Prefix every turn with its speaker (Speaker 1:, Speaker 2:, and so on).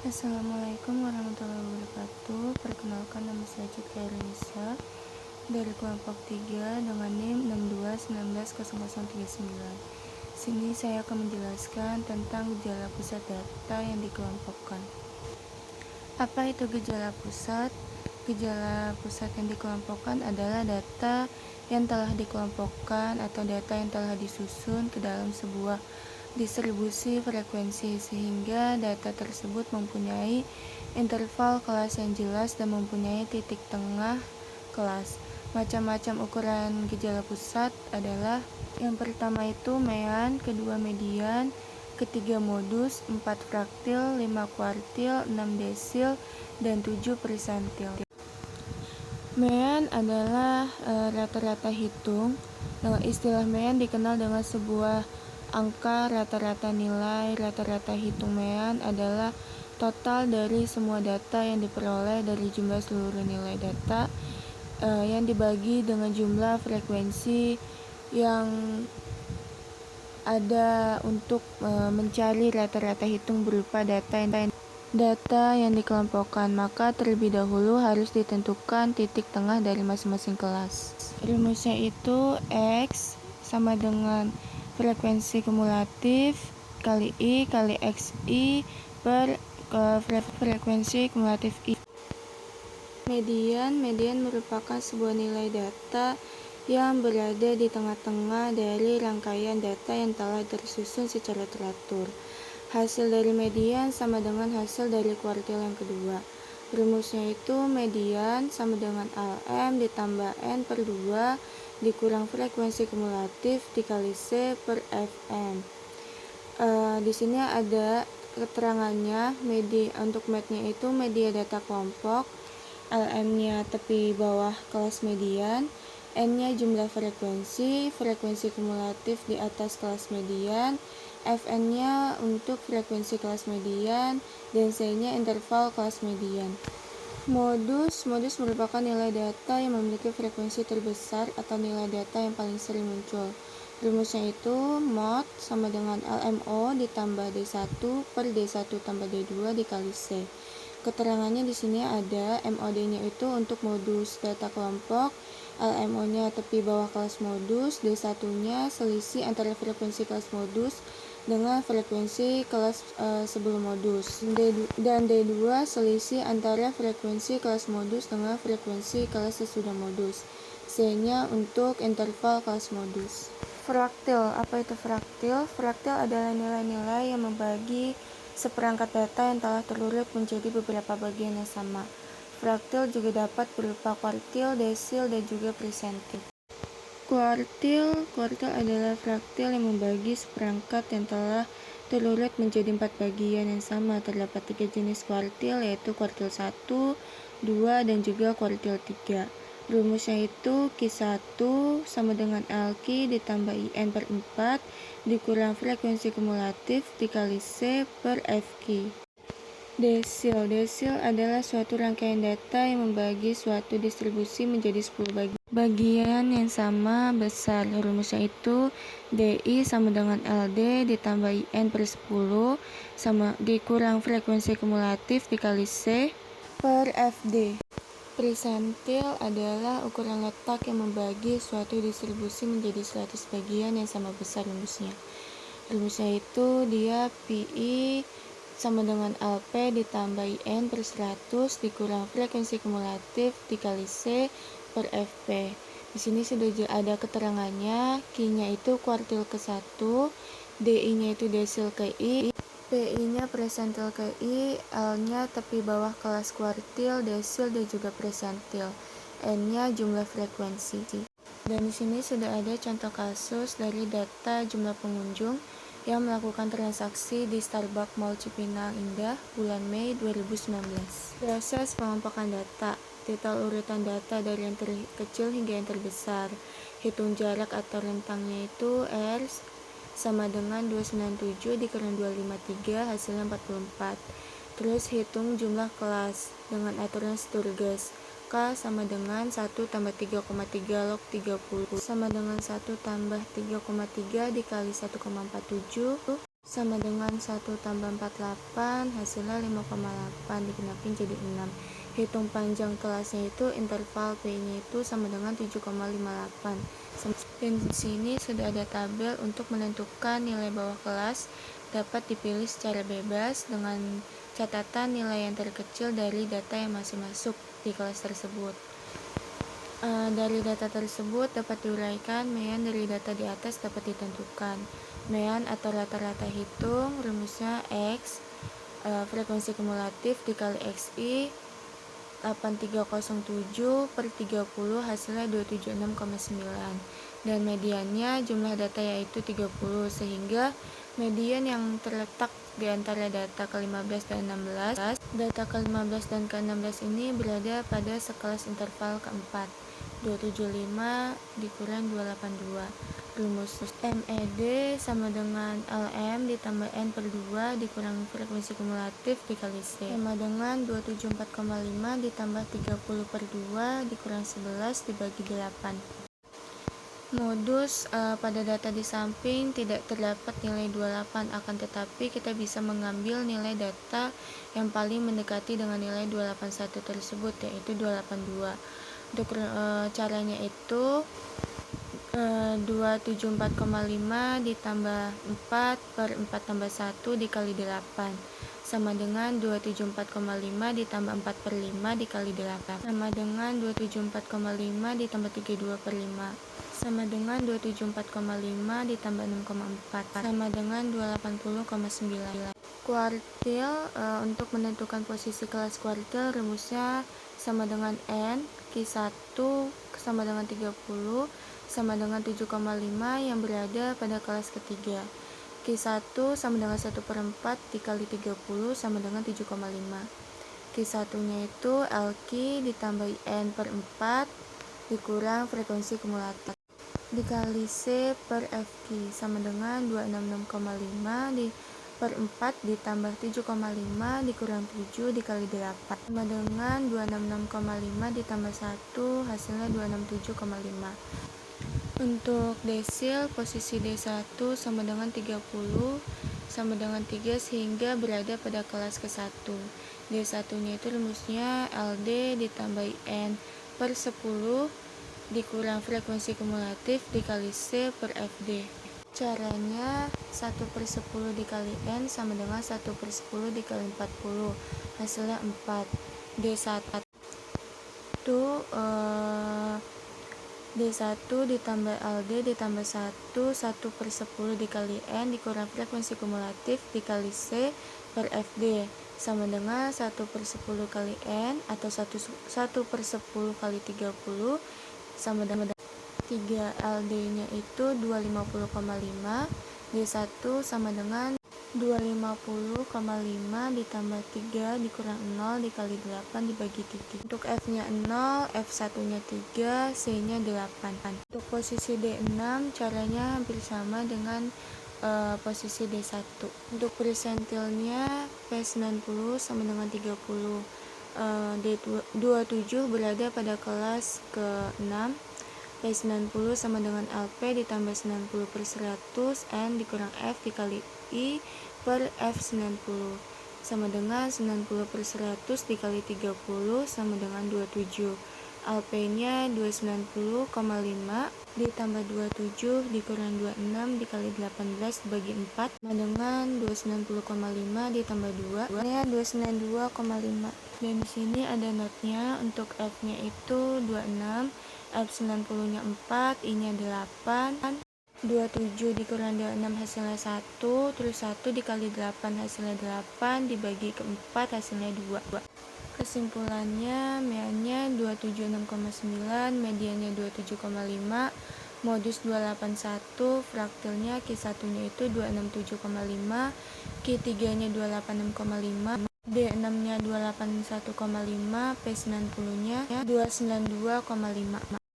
Speaker 1: Assalamualaikum warahmatullahi wabarakatuh. Perkenalkan, nama saya Citra Elisa dari kelompok 3 dengan NIM 62190039. Sini saya akan menjelaskan tentang gejala pusat data yang dikelompokkan. Apa itu gejala pusat? Gejala pusat yang dikelompokkan adalah data yang telah dikelompokkan atau data yang telah disusun ke dalam sebuah distribusi frekuensi sehingga data tersebut mempunyai interval kelas yang jelas dan mempunyai titik tengah kelas. Macam-macam ukuran gejala pusat adalah: yang pertama itu mean, kedua median, ketiga modus, 4 fraktil, 5 kuartil, 6 desil, dan 7 persentil. Mean adalah rata-rata hitung. Istilah mean dikenal dengan sebuah angka rata-rata nilai. Rata-rata hitung mean adalah total dari semua data yang diperoleh dari jumlah seluruh nilai data yang dibagi dengan jumlah frekuensi yang ada untuk mencari rata-rata hitung berupa data yang dikelompokkan. Maka terlebih dahulu harus ditentukan titik tengah dari masing-masing kelas. Rumusnya itu X sama dengan frekuensi kumulatif kali I kali XI per frekuensi kumulatif I. Median merupakan sebuah nilai data yang berada di tengah-tengah dari rangkaian data yang telah tersusun secara teratur. Hasil dari median sama dengan hasil dari kuartil yang kedua. Rumusnya itu median sama dengan LM ditambah N per 2 dikurang frekuensi kumulatif dikali C per Fn. Di sini ada keterangannya. Untuk MED-nya itu media data kelompok, LM-nya tepi bawah kelas median, N-nya jumlah frekuensi kumulatif di atas kelas median, Fn-nya untuk frekuensi kelas median, dan C-nya interval kelas median. Modus merupakan nilai data yang memiliki frekuensi terbesar atau nilai data yang paling sering muncul. Rumusnya itu mod sama dengan LMO ditambah D1 per D1 tambah D2 dikali C. Keterangannya di sini ada MOD-nya itu untuk modus data kelompok, LMO-nya tepi bawah kelas modus, D1-nya selisih antara frekuensi kelas modus dengan frekuensi kelas sebelum modus, dan D2 selisih antara frekuensi kelas modus dengan frekuensi kelas sesudah modus. C-nya untuk interval kelas modus. Fraktil, apa itu fraktil? Fraktil adalah nilai-nilai yang membagi seperangkat data yang telah terurut menjadi beberapa bagian yang sama. Fraktil juga dapat berupa kuartil, desil, dan juga persentil. Kuartil adalah fraktil yang membagi seperangkat yang telah terurut menjadi 4 bagian yang sama. Terdapat 3 jenis kuartil, yaitu kuartil 1, 2, dan juga kuartil 3. Rumusnya itu Q1 sama dengan LQ ditambah IN per 4 dikurang frekuensi kumulatif dikali C per FQ. Desil adalah suatu rangkaian data yang membagi suatu distribusi menjadi 10 bagian yang sama besar. Rumusnya itu DI sama dengan LD ditambah IN per 10 sama dikurang frekuensi kumulatif dikali C per FD. Persentil adalah ukuran letak yang membagi suatu distribusi menjadi 100 bagian yang sama besar. Rumusnya itu dia PI sama dengan LP ditambah IN per 100 dikurang frekuensi kumulatif dikali C per FP. Di sini sudah ada keterangannya. Q-nya itu kuartil ke-1, DI-nya itu desil ke I, PI-nya persentil ke I, L-nya tepi bawah kelas kuartil, desil, dan juga persentil. N-nya jumlah frekuensi. Dan di sini sudah ada contoh kasus dari data jumlah pengunjung yang melakukan transaksi di Starbucks Mall Cipinang Indah bulan Mei 2019. Proses pengelompokan data. Total urutan data dari yang terkecil hingga yang terbesar. Hitung jarak atau rentangnya itu R sama dengan 297 dikurang 253 hasilnya 44. Terus hitung jumlah kelas dengan aturan Sturges. K sama dengan 1 tambah 3,3 log 30 sama dengan 1 tambah 3,3 dikali 1,47 sama dengan 1 tambah 48, hasilnya 5,8 digenapin jadi 6. Hitung panjang kelasnya itu interval P-nya itu sama dengan 7,58. Dan di sini sudah ada tabel untuk menentukan nilai bawah kelas, dapat dipilih secara bebas dengan catatan nilai yang terkecil dari data yang masih masuk di kelas tersebut. Dari data tersebut dapat diuraikan, mean dari data di atas dapat ditentukan. Mean atau rata-rata hitung, rumusnya X, frekuensi kumulatif dikali XI, 8307 per 30, hasilnya 276,9. Dan mediannya jumlah data yaitu 30, sehingga median yang terletak di antara data ke-15 dan 16, data ke-15 dan ke-16 ini berada pada sekelas interval keempat, 275 dikurang 282. Rumus MED sama dengan LM ditambah N per 2 dikurang frekuensi kumulatif dikali C, sama dengan 274,5 ditambah 30 per 2 dikurang 11 dibagi 8. Modus pada data di samping tidak terdapat nilai 28, akan tetapi kita bisa mengambil nilai data yang paling mendekati dengan nilai 281 tersebut, yaitu 282. Untuk caranya itu 274,5 ditambah 4 per 4 tambah 1 dikali 8 sama dengan 274,5 ditambah 4 per 5 dikali 8 sama dengan 274,5 ditambah 32 per 5 sama dengan 274,5 ditambah 6,4 sama dengan 280,9. Kuartil, untuk menentukan posisi kelas kuartil rumusnya sama dengan N, Q1 sama dengan 30 sama dengan 7,5 yang berada pada kelas ketiga. Q1 sama dengan 1 per 4 dikali 30 sama dengan 7,5. Q1 nya itu LQ ditambah N per 4 dikurang frekuensi kumulatif dikali C per FQ sama dengan 266,5 per 4 ditambah 7,5 dikurang 7 dikali 8 sama dengan 266,5 ditambah 1 hasilnya 267,5. Untuk desil, posisi D1 sama dengan 30 sama dengan 3 sehingga berada pada kelas ke-1. D1 nya itu rumusnya LD ditambah N per 10 dikurang frekuensi kumulatif dikali C per FD. Caranya 1 per 10 dikali N sama dengan 1 per 10 dikali 40, hasilnya 4. D1 ditambah LD ditambah 1 per 10 dikali N dikurang frekuensi kumulatif dikali C per FD sama dengan 1 per 10 kali N atau 1 per 10 kali 30 sama dengan 3. LD nya itu 250,5. D1 sama dengan 250,5 ditambah 3 dikurang 0 dikali 8 dibagi 3. Untuk F nya 0, F1 nya 3, C nya 8. Untuk posisi D6 caranya hampir sama dengan posisi D1. Untuk persentilnya P90 sama dengan 30. D27 berada pada kelas ke-6. P90 sama dengan LP ditambah 90 per 100 N dikurang F dikali I per F90 sama dengan 90 per 100 dikali 30 sama dengan 27. LP nya 290,5 ditambah 27 dikurang 26 dikali 18 dibagi 4 sama dengan 290,5 ditambah 2 nya 292,5. Dan di sini ada notnya. Untuk F nya itu 26, F90 nya 4, I nya 8, 27 dikurang 26 hasilnya 1, terus 1 dikali 8 hasilnya 8, dibagi ke 4 hasilnya 2. Kesimpulannya, meannya 276,9, mediannya 27,5, modus 281, fraktilnya Q1 nya itu 267,5, Q3 nya 286,5, D6 nya 281,5, P90 nya 292,5.